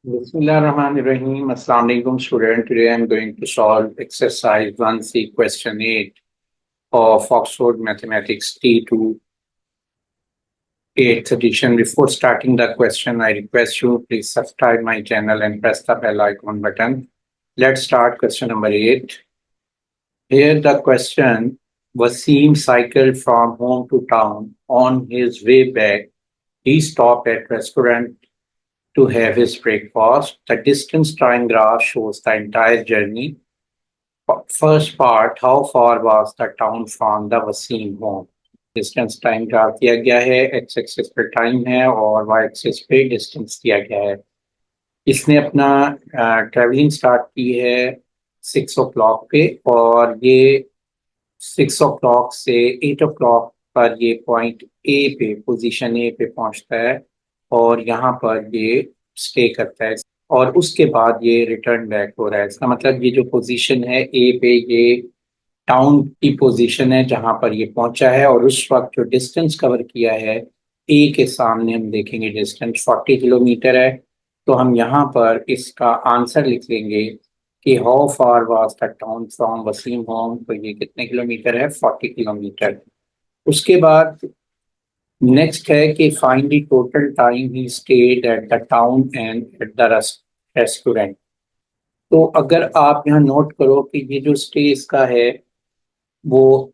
Bismillahirrahmanirrahim. Assalamu alaikum student. Today I am going to solve exercise 1C question 8 of Oxford Mathematics T2 8th edition. Before starting the question, I request you please subscribe my channel and press the bell icon button. Let's start question number 8. Here the question: Wasim cycled from home to town. On his way back, he stopped at restaurant to have his breakfast. The distance time graph shows the entire journey. First part, how far was the town from the Wasim home? Distance time graph दिया गया है, x axis पे time है और Y axis पे distance दिया गया है। इसने अपना ट्रेवलिंग स्टार्ट की है 6 o'clock पे और ये 6 o'clock से 8 o'clock पर ये पॉइंट ए पे पोजीशन ए पे पहुंचता है और यहाँ पर ये स्टे करता है और उसके बाद ये रिटर्न बैक हो रहा है। इसका मतलब ये जो पोजीशन है ए पे, ये टाउन की पोजीशन है जहां पर ये पहुंचा है और उस वक्त जो डिस्टेंस कवर किया है ए के सामने हम देखेंगे डिस्टेंस 40 किलोमीटर है। तो हम यहाँ पर इसका आंसर लिख लेंगे कि how far was the town from Wasim home, तो ये कितने किलोमीटर है, 40 किलोमीटर। उसके बाद नेक्स्ट है कि find the total time he stayed at the town and at the restaurant. तो अगर आप यहाँ नोट करो कि ये जो स्टे इसका है वो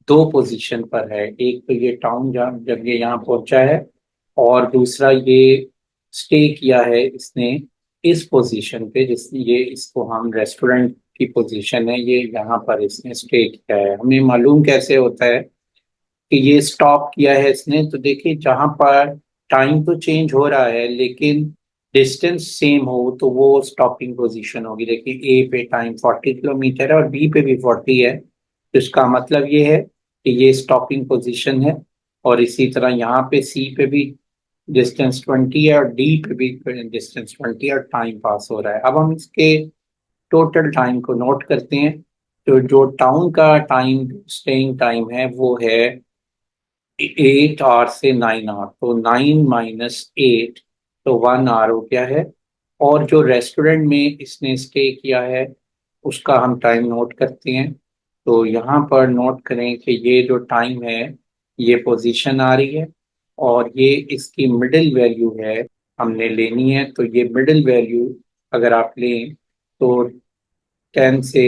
दो पोजीशन पर है। एक तो ये टाउन जब ये यहाँ पहुंचा है और दूसरा ये स्टे किया है इसने इस पोजीशन पे, जिस ये इसको हम रेस्टोरेंट की पोजीशन है, ये यहाँ पर इसने स्टे किया है। हमें मालूम कैसे होता है कि ये स्टॉप किया है इसने? तो देखिए जहां पर टाइम तो चेंज हो रहा है लेकिन डिस्टेंस सेम हो तो वो स्टॉपिंग पोजीशन होगी। देखिए ए पे टाइम 40 किलोमीटर है और बी पे भी 40 है, तो इसका मतलब ये है कि ये स्टॉपिंग पोजीशन है। और इसी तरह यहाँ पे सी पे भी डिस्टेंस 20 है और डी पे भी डिस्टेंस 20 है और टाइम पास हो रहा है। अब हम इसके टोटल टाइम को नोट करते हैं। तो जो टाउन का टाइम स्टेइंग टाइम है वो है 8 आवर से 9 आवर, तो 9 - 8, तो 1 आवर हो गया है। और जो रेस्टोरेंट में इसने स्टे किया है उसका हम टाइम नोट करते हैं। तो यहाँ पर नोट करें कि ये जो टाइम है ये पोजीशन आ रही है और ये इसकी मिडिल वैल्यू है, हमने लेनी है। तो ये मिडिल वैल्यू अगर आप लें तो 10 से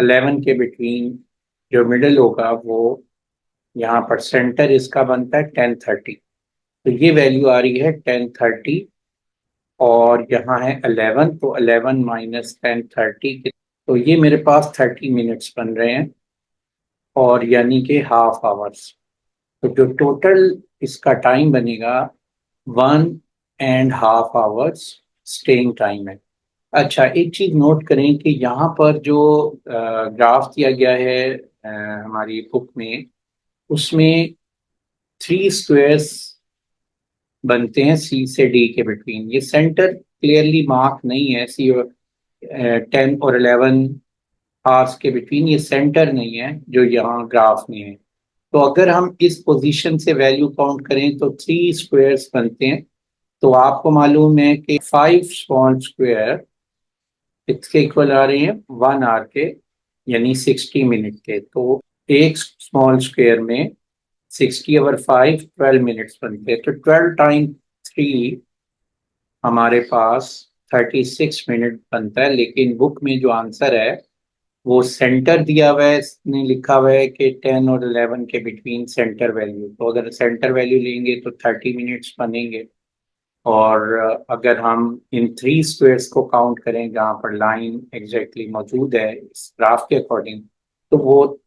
11 के बिटवीन जो मिडिल होगा वो यहाँ पर सेंटर इसका बनता है 10:30। तो ये वैल्यू आ रही है 10:30 और यहाँ है 11, तो 11 - 10:30, तो ये मेरे पास 30 मिनट्स बन रहे हैं और यानी कि हाफ आवर्स। तो जो टोटल इसका टाइम बनेगा 1.5 आवर्स स्टेइंग टाइम है। अच्छा, एक चीज नोट करें कि यहाँ पर जो ग्राफ दिया गया है हमारी बुक में, उसमें 3 स्क्वायर्स बनते हैं सी से डी के बिटवीन। ये सेंटर क्लियरली मार्क नहीं है, सी और 10 और 11 आवर्स के बिटवीन ये सेंटर नहीं है जो यहाँ ग्राफ में है। तो अगर हम इस पोजीशन से वैल्यू काउंट करें तो 3 स्क्वायर्स बनते हैं। तो आपको मालूम है कि 5 स्मॉल स्क्वायर इसके इक्वल आ रहे हैं 1 आवर के, यानी 60 मिनट के। तो एक स्मॉल स्क्वायर में 60/5 12 मिनट्स बनते हैं। तो 12 × 3 हमारे पास 36 मिनट बनता है। लेकिन बुक में जो आंसर है वो सेंटर दिया हुआ है, इसने लिखा हुआ है कि 10 और 11 के बिटवीन सेंटर वैल्यू। तो अगर सेंटर वैल्यू लेंगे तो 30 मिनट्स बनेंगे। और अगर हम इन 3 स्क्वायर्स को काउंट करें जहाँ पर लाइन एग्जैक्टली मौजूद है इस ग्राफ के अकॉर्डिंग, तो वो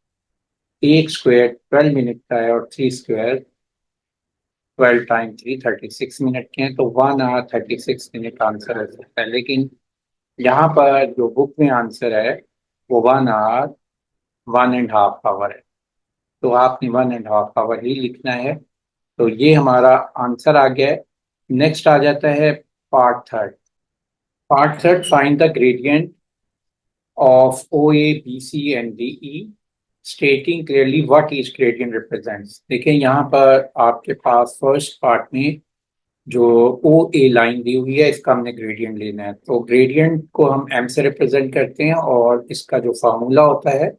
एक स्क्वायर 12 मिनट का है और 3 स्क्वायर 12 × 3 36 मिनट के हैं। तो 1 आवर 36 मिनट आंसर हो सकता है। लेकिन यहाँ पर जो बुक में आंसर है वो 1 आवर 1.5 आवर है, तो आपने 1.5 आवर ही लिखना है। तो ये हमारा आंसर आ गया है। नेक्स्ट आ जाता है part third. Part third, find the gradient of OA, BC and DE, stating clearly what each gradient represents। देखिए यहाँ पर आपके पास फर्स्ट पार्ट में जो ओ ए लाइन दी हुई है इसका हमने ग्रेडियंट लेना है। तो ग्रेडियंट को हम एम से रिप्रेजेंट करते हैं और इसका जो फार्मूला होता है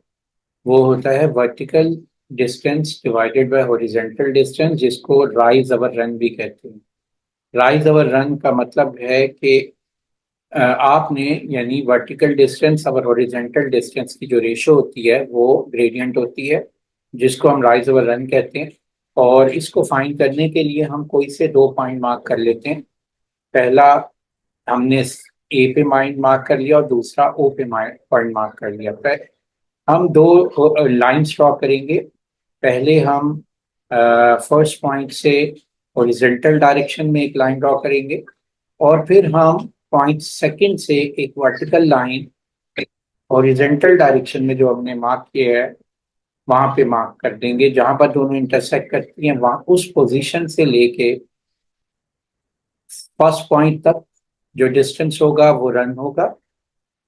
वो होता है vertical distance divided by horizontal distance, जिसको राइज अवर रन भी कहते हैं। राइज अवर रन का मतलब है कि आपने यानी वर्टिकल डिस्टेंस और हॉरिजॉन्टल डिस्टेंस की जो रेशो होती है वो ग्रेडियंट होती है, जिसको हम राइज ओवर रन कहते हैं। और इसको फाइंड करने के लिए हम कोई से दो पॉइंट मार्क कर लेते हैं। पहला हमने ए पे पॉइंट मार्क कर लिया और दूसरा ओ पे पॉइंट मार्क कर लिया। फिर हम दो लाइंस ड्रॉ करेंगे। पहले हम फर्स्ट पॉइंट से हॉरिजॉन्टल डायरेक्शन में एक लाइन ड्रॉ करेंगे और फिर हम पॉइंट सेकंड से एक वर्टिकल लाइन हॉरिजॉन्टल डायरेक्शन में जो हमने मार्क किया है वहां पे मार्क कर देंगे। जहां पर दोनों इंटरसेक्ट करती हैं वहां उस पोजीशन से लेके फर्स्ट पॉइंट तक जो डिस्टेंस होगा वो रन होगा,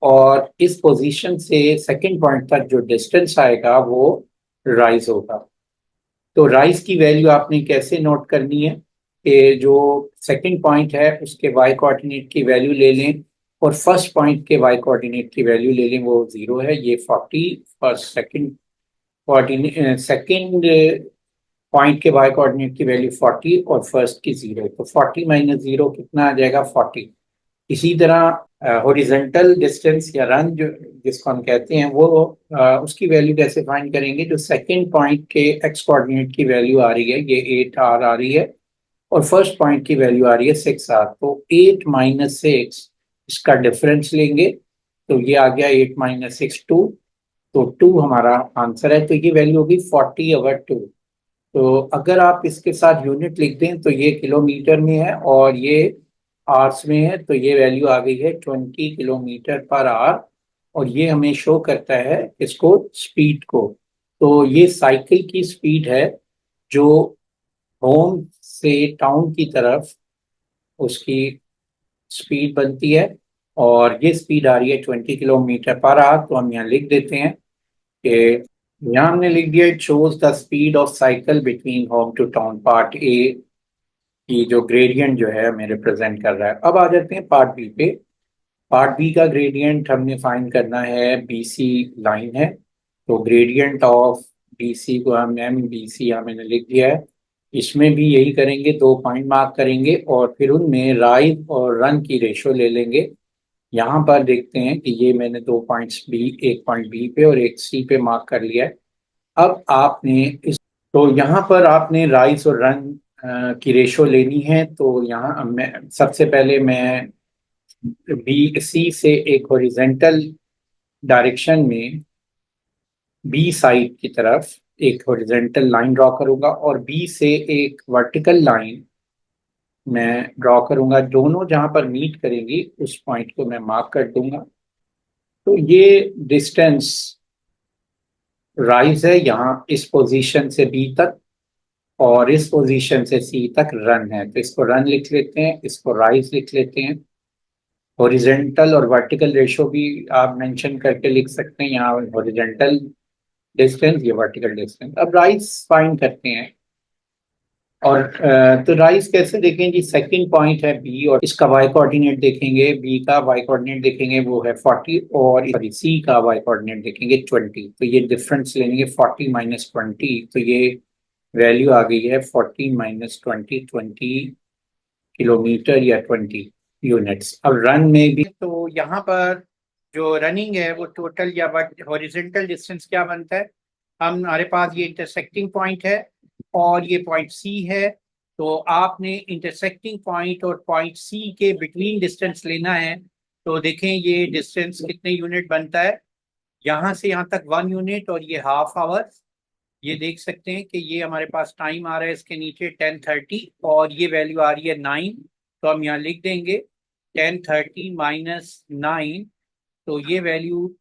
और इस पोजीशन से सेकंड पॉइंट तक जो डिस्टेंस आएगा वो राइज होगा। तो राइज की वैल्यू आपने कैसे नोट करनी है कि जो सेकंड पॉइंट है उसके वाई कोऑर्डिनेट की वैल्यू ले लें और फर्स्ट पॉइंट के वाई कोऑर्डिनेट की वैल्यू ले लें, वो 0 है। ये 40 first second coordinate second point के वाई कोऑर्डिनेट की वैल्यू 40 और फर्स्ट की 0, तो 40 माइनस 0 कितना आ जाएगा 40। इसी तरह हॉरिजॉन्टल डिस्टेंस या रन जो जिसको हम कहते हैं वो उसकी वैल्यू कैसे फाइंड करेंगे। जो सेकंड पॉइंट के एक्स कोऑर्डिनेट की वैल्यू आ रही है ये 8 r आ रही है और फर्स्ट पॉइंट की वैल्यू आ रही है 6 r, तो 8 - 6 इसका डिफरेंस लेंगे तो ये आ गया 8 - 6 2, तो 2 हमारा आंसर है। तो ये वैल्यू होगी 40/2। तो अगर आप इसके साथ यूनिट लिख दें तो ये किलोमीटर में है और ये आवर्स में है, तो ये वैल्यू आ गई है 20 km/h। और ये हमें शो करता है इसको स्पीड को। तो ये साइकिल की स्पीड है जो होम से टाउन की तरफ उसकी स्पीड बनती है, और ये स्पीड आ रही है 20 km/h। तो हम यहाँ लिख देते हैं कि यहाँ हमने लिख दिया it shows the speed of cycle between home to town. Part A की जो ग्रेडियंट जो है हमें रिप्रेजेंट कर रहा है। अब आ जाते हैं पार्ट बी पे। पार्ट बी का ग्रेडियंट हमने फाइंड करना है, बीसी लाइन है तो ग्रेडियंट ऑफ बीसी को हम एम बी सी यहाँ मैंने लिख दिया है। इसमें भी यही करेंगे, दो पॉइंट मार्क करेंगे और फिर उनमें राइज और रन की रेशो ले लेंगे। यहाँ पर देखते हैं कि ये मैंने दो पॉइंट्स बी, एक पॉइंट बी पे और एक सी पे मार्क कर लिया है। अब आपने इस तो यहाँ पर आपने राइज और रन की रेशो लेनी है। तो यहाँ मैं सबसे पहले मैं बी सी से एक हॉरिजेंटल डायरेक्शन में बी साइड की तरफ एक हॉरिजेंटल लाइन ड्रॉ करूंगा और बी से एक वर्टिकल लाइन मैं ड्रॉ करूंगा। दोनों जहां पर मीट करेंगी उस पॉइंट को मैं मार्क कर दूंगा। तो ये डिस्टेंस राइज है यहाँ इस पोजीशन से बी तक, और इस पोजीशन से सी तक रन है। तो इसको रन लिख लेते हैं, इसको राइज लिख लेते हैं। हॉरिजेंटल और वर्टिकल रेशो भी आप मेंशन करके लिख सकते हैं, यहाँ हॉरिजेंटल डिस्टेंस ये वर्टिकल डिस्टेंस। अब राइज फाइंड करते हैं। और तो राइज कैसे देखें जी, सेकंड पॉइंट है बी और इसका वाई कोऑर्डिनेट देखेंगे, बी का वाई कोऑर्डिनेट देखेंगे वो है 40 और सी का वाई कोऑर्डिनेट देखेंगे 20। तो ये डिफरेंस लेंगे 40 - 20, तो ये वैल्यू आ गई है 40 - 20, 20 km या 20 यूनिट्स। अब रन में भी तो यहाँ पर जो रनिंग है वो टोटल या हॉरिजॉन्टल डिस्टेंस क्या बनता है। हमारे पास ये इंटरसेक्टिंग पॉइंट है और ये पॉइंट सी है। तो आपने इंटरसेक्टिंग पॉइंट और पॉइंट सी के बिटवीन डिस्टेंस लेना है। तो देखें ये डिस्टेंस कितने यूनिट बनता है, यहाँ से यहाँ तक 1 यूनिट और ये हाफ आवर। ये देख सकते हैं कि ये हमारे पास टाइम आ रहा है इसके नीचे 10:30 और ये वैल्यू आ रही है 9। तो हम यहाँ लिख देंगे 10:30 - 9, तो ये वैल्यू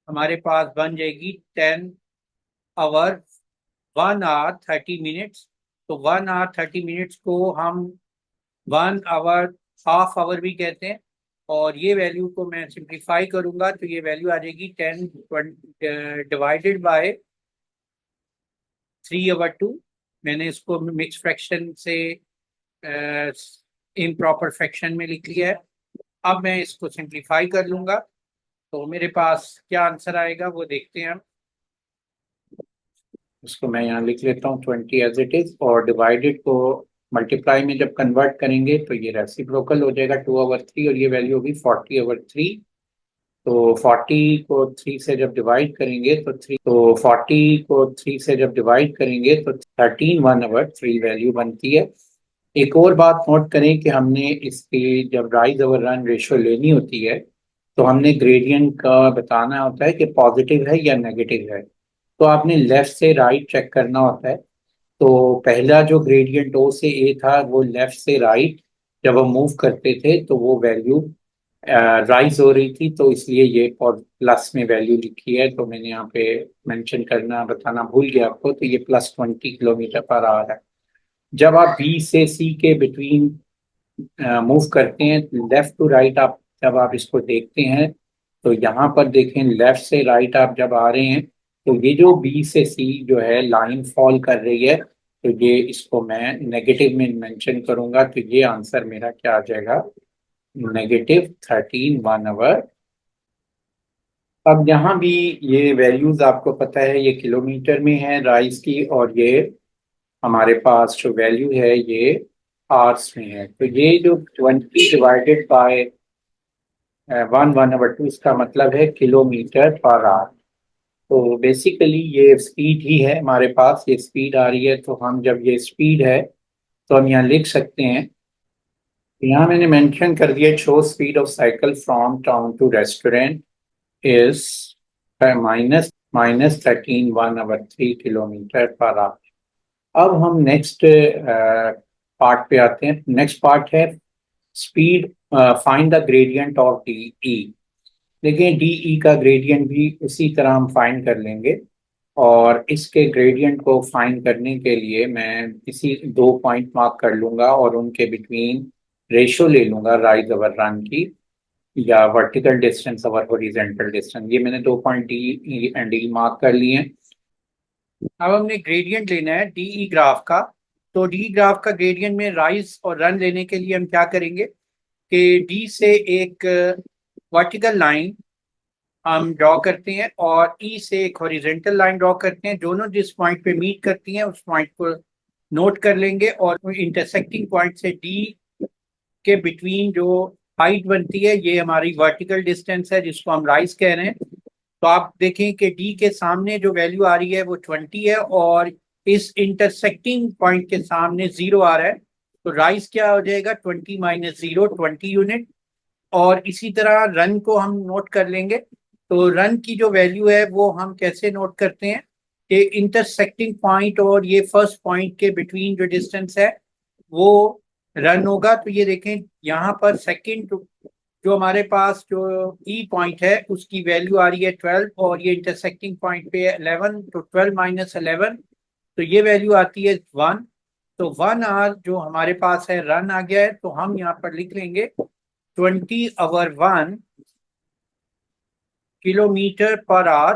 हमारे पास बन जाएगी 10 आवर 1 hour 30 minutes। तो 1 hour 30 minutes को हम 1 hour हाफ आवर भी कहते हैं। और ये वैल्यू को मैं सिंप्लीफाई करूंगा तो ये वैल्यू आ जाएगी 10 डिवाइडेड बाय 3/2। मैंने इसको मिक्स फ्रैक्शन से इम्प्रॉपर फ्रैक्शन में लिख लिया है। अब मैं इसको सिंप्लीफाई कर लूंगा, तो मेरे पास क्या आंसर आएगा वो देखते हैं हम। इसको मैं यहाँ लिख लेता हूँ 20 एज इट इज, और डिवाइडेड को मल्टीप्लाई में जब कन्वर्ट करेंगे तो ये रेसिप्रोकल हो जाएगा 2/3, और ये वैल्यू होगी 40/3। तो 40 को 3 से जब डिवाइड करेंगे तो 40 को 3 से जब डिवाइड करेंगे तो 13 1/3 वैल्यू बनती है। एक और बात नोट करें कि हमने इसकी जब राइज ओवर रन रेशियो लेनी होती है तो हमने ग्रेडियंट का बताना होता है कि पॉजिटिव है या नेगेटिव है। तो आपने लेफ्ट से राइट चेक करना होता है। तो पहला जो ग्रेडियंट ओ से ए था वो लेफ्ट से राइट जब हम मूव करते थे तो वो वैल्यू राइज हो रही थी, तो इसलिए ये और प्लस में वैल्यू लिखी है। तो मैंने यहाँ पे मेंशन करना बताना भूल गया आपको, तो ये +20 किलोमीटर पर आवर है। जब आप बी से सी के बिटवीन मूव करते हैं लेफ्ट टू राइट, आप जब आप इसको देखते हैं तो यहाँ पर देखें लेफ्ट से राइट आप जब आ रहे हैं तो ये जो बी से सी जो है लाइन फॉल कर रही है, तो ये इसको मैं नेगेटिव में मेंशन करूंगा। तो ये आंसर मेरा क्या आ जाएगा, -13 1/। अब यहाँ भी ये वैल्यूज आपको पता है ये किलोमीटर में है राइज की, और ये हमारे पास जो वैल्यू है ये आवर्स में है। तो ये जो 20 डिवाइडेड बाय 1/2 इसका मतलब है किलोमीटर पर आवर। तो बेसिकली ये स्पीड ही है हमारे पास, ये स्पीड आ रही है। तो हम जब ये स्पीड है तो हम यहाँ लिख सकते हैं, यहाँ मैंने मेंशन कर दिया show speed of cycle from town to restaurant is minus 13 1/3 kilometre per hour. अब हम नेक्स्ट पार्ट पे आते हैं। नेक्स्ट पार्ट है speed, find the gradient of D E. देखिए डी ई का ग्रेडियंट भी उसी तरह हम फाइंड कर लेंगे, और इसके ग्रेडियंट को फाइंड करने के लिए मैं इसी 2 पॉइंट मार्क कर लूंगा और उनके बिटवीन रेशो ले लूंगा राइज ओवर रन की, या vertical distance over horizontal distance. ये मैंने 2 point D and D mark कर लिए हैं। अब हमने ग्रेडियंट लेना है डीई ग्राफ का। तो डी ग्राफ का ग्रेडियंट में राइज और रन लेने के लिए हम क्या करेंगे कि डी से एक वर्टिकल लाइन हम ड्रॉ करते हैं और ई से एक हॉरिजॉन्टल लाइन ड्रॉ करते हैं। दोनों जिस पॉइंट पे मीट करती हैं उस पॉइंट को नोट कर लेंगे, और इंटरसेक्टिंग पॉइंट से डी के बिटवीन जो हाइट बनती है ये हमारी वर्टिकल डिस्टेंस है जिसको हम राइज कह रहे हैं। तो आप देखें कि डी के सामने जो वैल्यू आ रही है वो 20 है, और इस इंटरसेक्टिंग पॉइंट के सामने 0 आ रहा है। तो राइज क्या हो जाएगा, 20 - 0 20 यूनिट। और इसी तरह रन को हम नोट कर लेंगे। तो रन की जो वैल्यू है वो हम कैसे नोट करते हैं कि इंटरसेक्टिंग पॉइंट और ये फर्स्ट पॉइंट के बिटवीन जो डिस्टेंस है वो रन होगा। तो ये देखें यहाँ पर सेकंड जो हमारे पास जो ई पॉइंट है उसकी वैल्यू आ रही है 12, और ये इंटरसेक्टिंग पॉइंट पे 11। तो 12 - 11, तो ये वैल्यू आती है 1। तो 1 आवर जो हमारे पास है रन आ गया है। तो हम यहाँ पर लिख लेंगे 20/1 किलोमीटर पर आवर।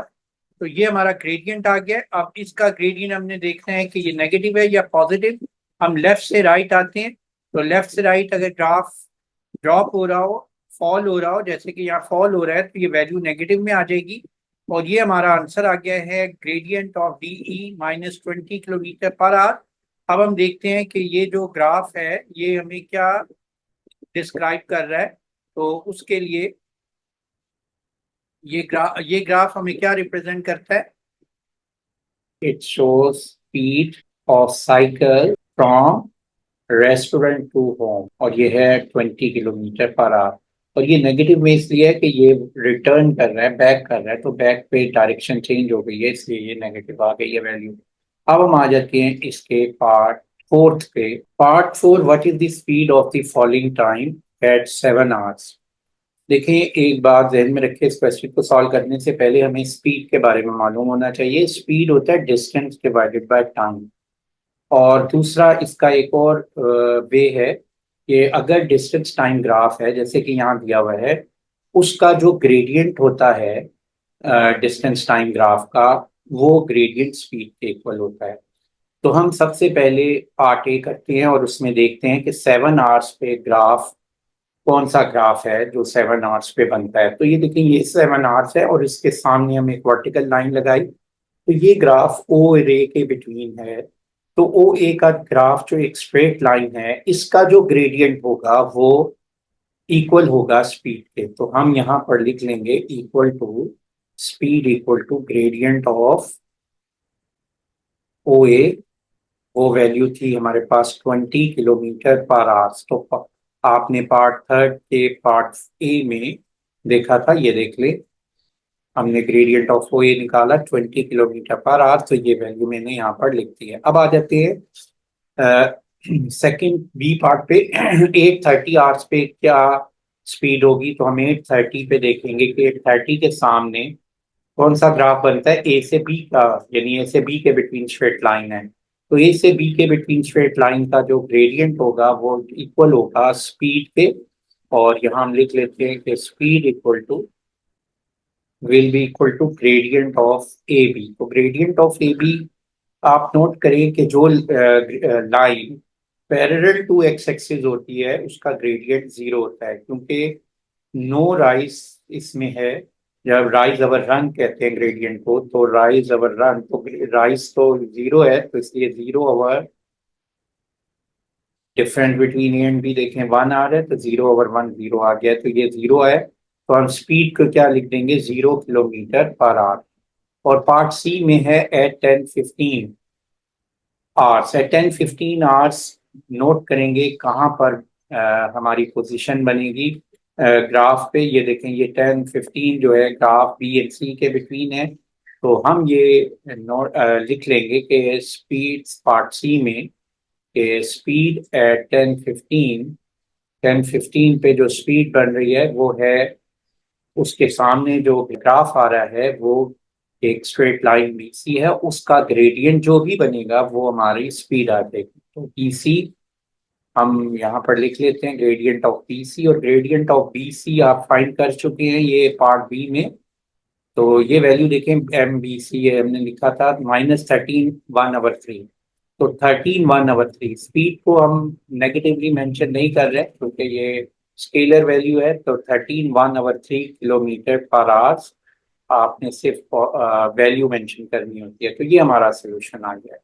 तो ये हमारा ग्रेडियंट आ गया है। अब इसका ग्रेडियंट हमने देखना है कि ये नेगेटिव है या पॉजिटिव। हम लेफ्ट से राइट आते हैं। तो लेफ्ट से राइट अगर ग्राफ ड्रॉप हो रहा हो, फॉल हो रहा हो, जैसे कि यहाँ फॉल हो रहा है, तो ये वैल्यू नेगेटिव में आ जाएगी। और ये हमारा आंसर आ गया है gradient of D E -20 kilometre per hour. अब हम देखते हैं कि ये जो ग्राफ है ये हमें क्या डिस्क्राइब कर रहा है। तो उसके लिए ये ग्राफ हमें क्या रिप्रेजेंट करता है, it shows speed of cycle from restaurant to home, और ये है 20 किलोमीटर पर आवर। और ये नेगेटिव में इसलिए है कि ये रिटर्न कर रहा है, बैक कर रहा है, तो बैक पे डायरेक्शन चेंज हो गई है इसलिए ये नेगेटिव आ गई है वैल्यू। अब हम आ जाते हैं इसके पार्ट फोर्थ पे। Part 4, what is the speed of the following time at 7 hours. देखिए एक बात ध्यान में रखिए, इस क्वेश्चन को सॉल्व करने से पहले हमें स्पीड के बारे में मालूम होना चाहिए। स्पीड होता है डिस्टेंस डिवाइडेड बाय टाइम। और दूसरा इसका एक और वे है कि अगर डिस्टेंस टाइम ग्राफ है जैसे कि यहाँ दिया हुआ है, उसका जो ग्रेडियंट होता है डिस्टेंस टाइम ग्राफ का, वो ग्रेडियंट स्पीड के इक्वल होता है। तो हम सबसे पहले पार्ट ए करते हैं और उसमें देखते हैं कि 7 आवर्स पे ग्राफ कौन सा ग्राफ है जो 7 आवर्स पे बनता है। तो ये देखिए, ये 7 आवर्स है और इसके सामने हम एक वर्टिकल लाइन लगाई, तो ये ग्राफ ओ रे के बिटवीन है। तो ओ ए का ग्राफ जो एक स्ट्रेट लाइन है, इसका जो ग्रेडियंट होगा वो इक्वल होगा स्पीड के। तो हम यहाँ पर लिख लेंगे equal to speed equal to gradient of O A. वो वैल्यू थी हमारे पास 20 किलोमीटर पर आवर्स। तो आपने पार्ट थर्ड के पार्ट ए में देखा था, ये देख ले, हमने ग्रेडियंट ऑफ ओ ए निकाला 20 किलोमीटर पर आवर। तो ये वैल्यू मैंने यहाँ पर लिख दी है। अब आ जाते हैं सेकंड बी पार्ट पे। 830 आवर्स पे क्या स्पीड होगी। तो हम 830 पे देखेंगे कि 830 के सामने कौन सा ग्राफ बनता है ए से बी का, यानी ए से बी के बिटवीन स्ट्रेट लाइन है। तो ए से बी के बिटवीन स्ट्रेट लाइन का जो ग्रेडियंट होगा वो इक्वल होगा स्पीड के। और यहाँ हम लिख लेते हैं कि speed equal to will be equal to gradient of A B. तो ग्रेडियंट ऑफ ए बी, आप नोट करें कि जो line parallel to X axis होती है उसका ग्रेडियंट जीरो होता है, क्योंकि नो राइज इसमें है। जब राइज अवर रन कहते हैं ग्रेडियंट को, तो राइज अवर रन, तो राइज तो जीरो है, तो इसलिए zero over difference between A and B देखें 1 आवर है, तो 0/1 जीरो आ गया, तो ये जीरो है। तो हम स्पीड को क्या लिख देंगे, 0 किलोमीटर पर आवर। और पार्ट सी में है at 10:15 hours. At 10:15 hours note करेंगे कहाँ पर हमारी पोजीशन बनेगी ग्राफ पे। ये देखें, ये 10:15 जो है ग्राफ बी एंड सी के बिटवीन है। तो हम ये नोट लिख लेंगे कि स्पीड पार्ट सी में स्पीड एट 10:15 पे जो स्पीड बन रही है वो है, उसके सामने जो ग्राफ आ रहा है वो एक स्ट्रेट लाइन बीसी है, उसका ग्रेडियंट जो भी बनेगा वो हमारी स्पीड आ जाएगी। तो बीसी हम यहाँ पर लिख लेते हैं, ग्रेडियंट ऑफ बीसी। और ग्रेडियंट ऑफ बीसी आप फाइंड कर चुके हैं ये पार्ट बी में। तो ये वैल्यू देखें, एम बी सी हमने लिखा था -13 1/3। तो 13 1/3 स्पीड को हम नेगेटिवली मेंशन नहीं कर रहे क्योंकि ये स्केलर वैल्यू है। तो 13 1/3 किलोमीटर पर आवर आपने सिर्फ वैल्यू मेंशन करनी होती है। तो ये हमारा सोल्यूशन आ गया है।